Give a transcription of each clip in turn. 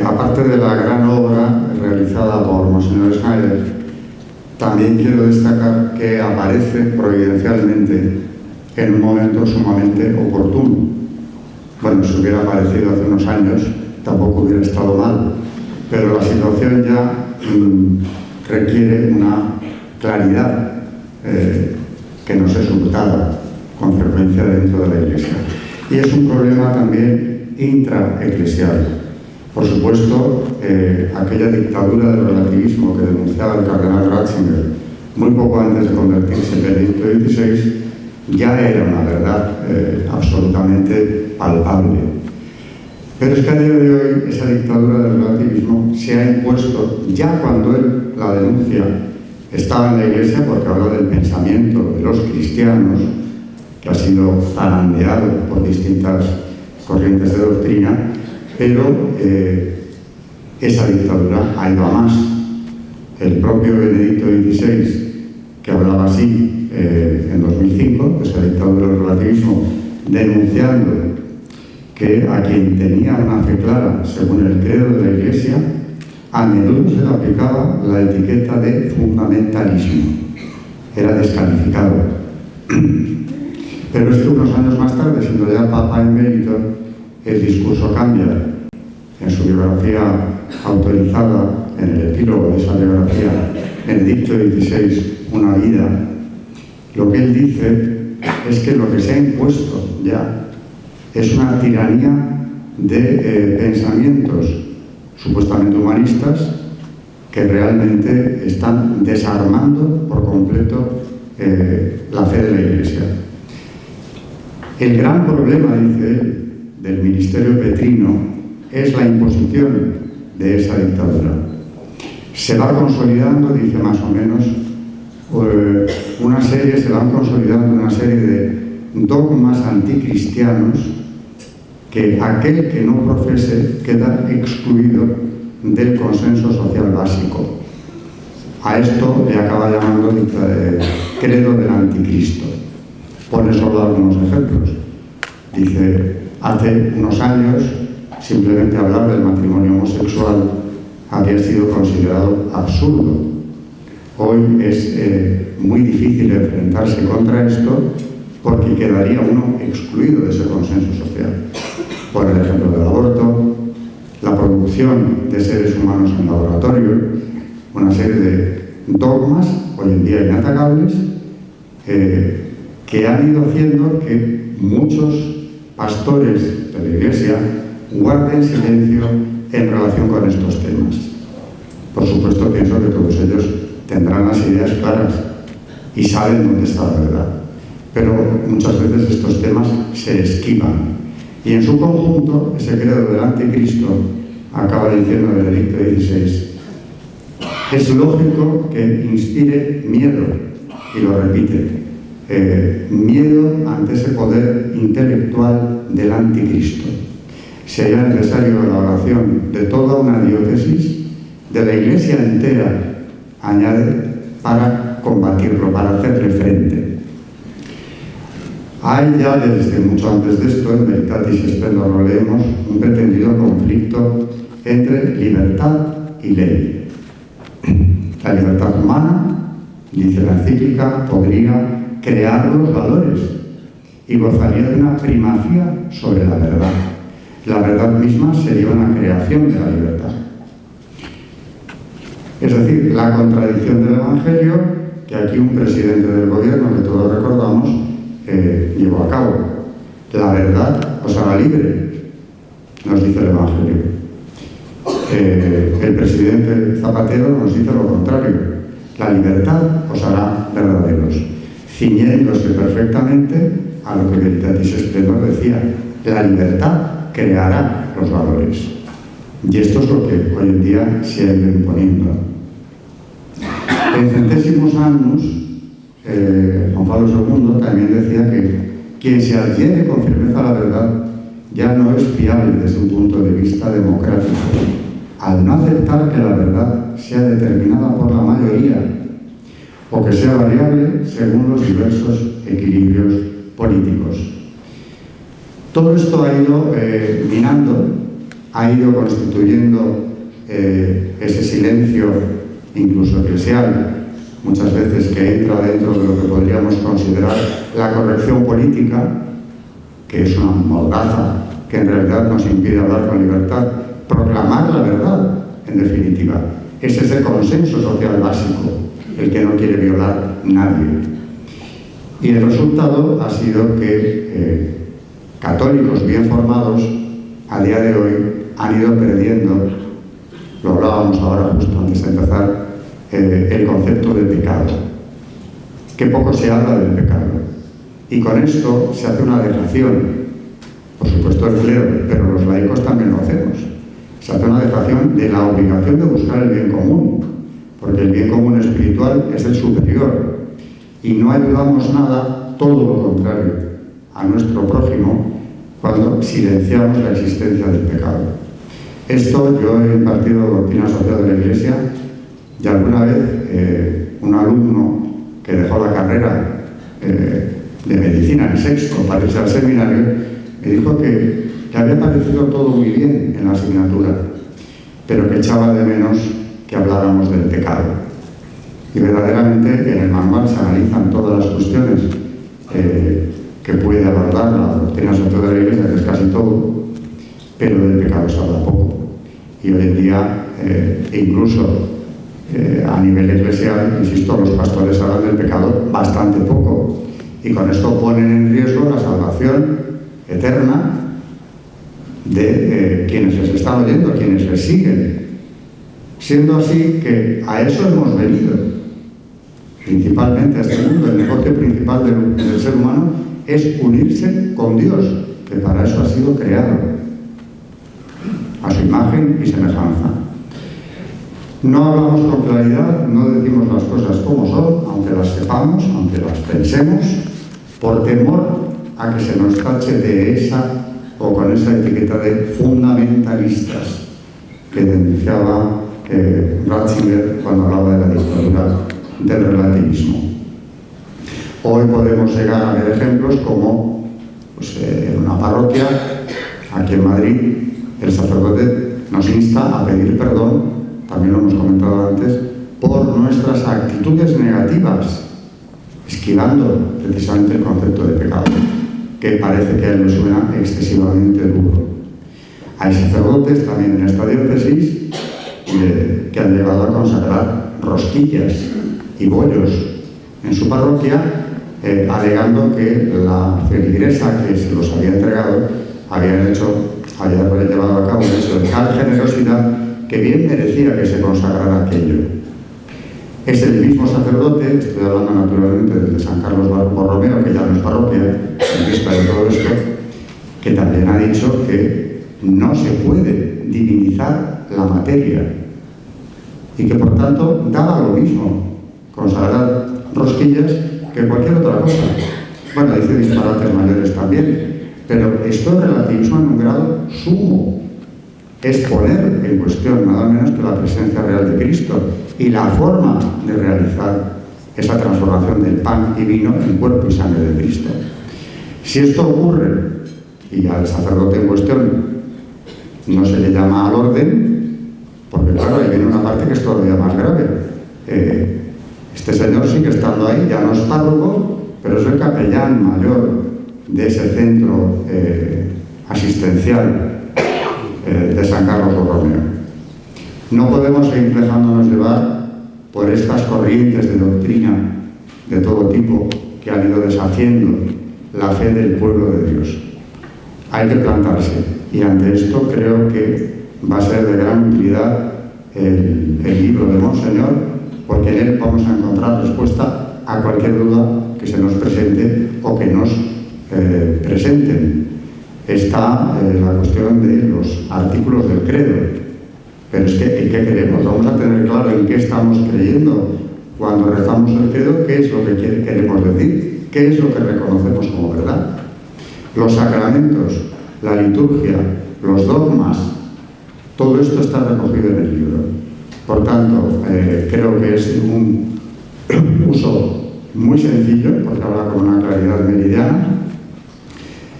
Aparte de la gran obra realizada por Monseñor Schneider, también quiero destacar que aparece providencialmente en un momento sumamente oportuno. Bueno, si hubiera aparecido hace unos años, tampoco hubiera estado mal, pero la situación ya requiere una claridad que no se subtala con frecuencia dentro de la Iglesia. Y es un problema también intraeclesial. Por supuesto, aquella dictadura del relativismo que denunciaba el cardenal Ratzinger muy poco antes de convertirse en Benedicto XVI ya era una verdad absolutamente palpable. Pero es que a día de hoy esa dictadura del relativismo se ha impuesto ya cuando él la denuncia. Estaba en la Iglesia porque habla del pensamiento de los cristianos, que ha sido zarandeado por distintas corrientes de doctrina, pero esa dictadura ha ido a más. El propio Benedicto XVI, que hablaba así en 2005, esa dictadura del relativismo, denunciando que a quien tenía una fe clara según el credo de la Iglesia, a menudo se le aplicaba la etiqueta de fundamentalismo. Era descalificado. Pero es que unos años más tarde, siendo ya Papa emérito, el discurso cambia. En su biografía autorizada, en el epílogo de esa biografía, Benedicto XVI, una vida, lo que él dice es que lo que se ha impuesto ya es una tiranía de pensamientos supuestamente humanistas que realmente están desarmando por completo la fe de la Iglesia. El gran problema, dice él, del ministerio petrino es la imposición de esa dictadura. Se va consolidando, dice más o menos, se van consolidando una serie de dogmas anticristianos que aquel que no profese queda excluido del consenso social básico. A esto le acaba llamando credo del anticristo. Pone solo algunos ejemplos. Dice, hace unos años, simplemente hablar del matrimonio homosexual había sido considerado absurdo. Hoy es muy difícil enfrentarse contra esto porque quedaría uno excluido de ese consenso social. Por el ejemplo del aborto, la producción de seres humanos en laboratorio, una serie de dogmas, hoy en día inatacables, que han ido haciendo que muchos pastores de la Iglesia guarden silencio en relación con estos temas. Por supuesto, pienso que todos ellos tendrán las ideas claras y saben dónde está la verdad. Pero muchas veces estos temas se esquivan. Y en su conjunto, ese credo del anticristo, acaba diciendo Benedicto XVI, es lógico que inspire miedo, y lo repite, miedo ante ese poder intelectual del anticristo. Sería necesario la oración de toda una diócesis, de la Iglesia entera, añade, para combatirlo, para hacerle frente. Hay ya desde mucho antes de esto, en Veritatis Splendor lo leemos, un pretendido conflicto entre libertad y ley. La libertad humana, dice la encíclica, podría crear los valores y gozaría de una primacía sobre la verdad. La verdad misma sería una creación de la libertad. Es decir, la contradicción del Evangelio que aquí un presidente del gobierno, que todos recordamos, llevó a cabo. La verdad os hará libre, nos dice el Evangelio. El presidente Zapatero nos dice lo contrario. La libertad os hará verdaderos, ciñéndose perfectamente a lo que Veritatis Splendor decía. La libertad creará los valores. Y esto es lo que hoy en día se ha ido imponiendo. En Centésimos Annus, Juan Pablo II también decía que quien se adhiere con firmeza a la verdad ya no es fiable desde un punto de vista democrático, al no aceptar que la verdad sea determinada por la mayoría o que sea variable según los diversos equilibrios políticos. Todo esto ha ido minando ha ido constituyendo ese silencio, incluso eclesial, muchas veces que entra dentro de lo que podríamos considerar la corrección política, que es una mordaza que en realidad nos impide hablar con libertad, proclamar la verdad, en definitiva. Es ese consenso social básico el que no quiere violar nadie. Y el resultado ha sido que católicos bien formados a día de hoy han ido perdiendo, lo hablábamos ahora justo antes de empezar, el concepto de pecado. Que poco se habla del pecado. Y con esto se hace una dejación, por supuesto el clero, pero los laicos también lo hacemos. Se hace una dejación de la obligación de buscar el bien común, porque el bien común espiritual es el superior. Y no ayudamos nada, todo lo contrario, a nuestro prójimo cuando silenciamos la existencia del pecado. Esto yo he impartido doctrina social de la Iglesia y alguna vez un alumno que dejó la carrera de medicina en sexto para irse al seminario me dijo que le había parecido todo muy bien en la asignatura, pero que echaba de menos que habláramos del pecado. Y verdaderamente en el manual se analizan todas las cuestiones que puede abordar la doctrina social de la Iglesia, que es casi todo, pero del pecado se habla poco. Y hoy en día, incluso a nivel eclesial, insisto, los pastores hablan del pecado bastante poco. Y con esto ponen en riesgo la salvación eterna de quienes les están oyendo, quienes les siguen. Siendo así que a eso hemos venido, principalmente a este mundo. El negocio principal del ser humano es unirse con Dios, que para eso ha sido creado, a su imagen y semejanza. No hablamos con claridad, no decimos las cosas como son, aunque las sepamos, aunque las pensemos, por temor a que se nos tache de esa o con esa etiqueta de fundamentalistas que denunciaba Ratzinger cuando hablaba de la dictadura del relativismo. Hoy podemos llegar a ver ejemplos como en una parroquia aquí en Madrid el sacerdote nos insta a pedir perdón, también lo hemos comentado antes, por nuestras actitudes negativas, esquivando precisamente el concepto de pecado, que parece que a él le suena excesivamente duro. Hay sacerdotes también en esta diócesis que han llegado a consagrar rosquillas y bollos en su parroquia, alegando que la feligresa que se los había entregado había llevado a cabo un hecho de tal generosidad que bien merecía que se consagrara aquello. Es el mismo sacerdote, estoy hablando naturalmente de San Carlos Borromeo, que ya no es parroquia, en vista de todo esto, que también ha dicho que no se puede divinizar la materia y que por tanto daba lo mismo consagrar rosquillas que cualquier otra cosa. Bueno, dice disparates mayores también, pero esto es relativismo en un grado sumo. Es poner en cuestión nada menos que la presencia real de Cristo y la forma de realizar esa transformación del pan y vino en cuerpo y sangre de Cristo. Si esto ocurre y al sacerdote en cuestión no se le llama al orden, porque claro, ahí viene una parte que es todavía más grave. Este señor sigue estando ahí, ya no es párroco, pero es el capellán mayor de ese centro asistencial de San Carlos Borromeo. No podemos seguir dejándonos llevar por estas corrientes de doctrina de todo tipo que han ido deshaciendo la fe del pueblo de Dios. Hay que plantarse, y ante esto creo que va a ser de gran utilidad el libro de Monseñor, porque en él vamos a encontrar respuesta a cualquier duda que se nos presente o que nos presenten. Está la cuestión de los artículos del credo, pero es que ¿en qué creemos? Vamos a tener claro en qué estamos creyendo cuando rezamos el credo, qué es lo que queremos decir, qué es lo que reconocemos como verdad. Los sacramentos, la liturgia, los dogmas, todo esto está recogido en el libro. Por tanto, creo que es un uso muy sencillo, porque habla con una claridad meridiana.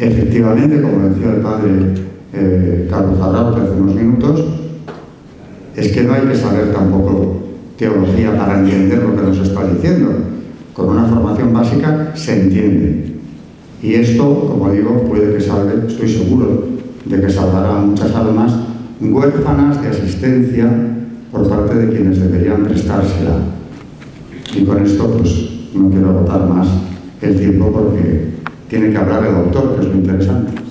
Efectivamente, como decía el padre Carlos Arrauto hace unos minutos, es que no hay que saber tampoco teología para entender lo que nos está diciendo. Con una formación básica se entiende. Y esto, como digo, puede que salve, estoy seguro de que salvará a muchas almas huérfanas de asistencia por parte de quienes deberían prestársela. Y con esto, pues, no quiero agotar más el tiempo porque tiene que hablar el autor, que es lo interesante.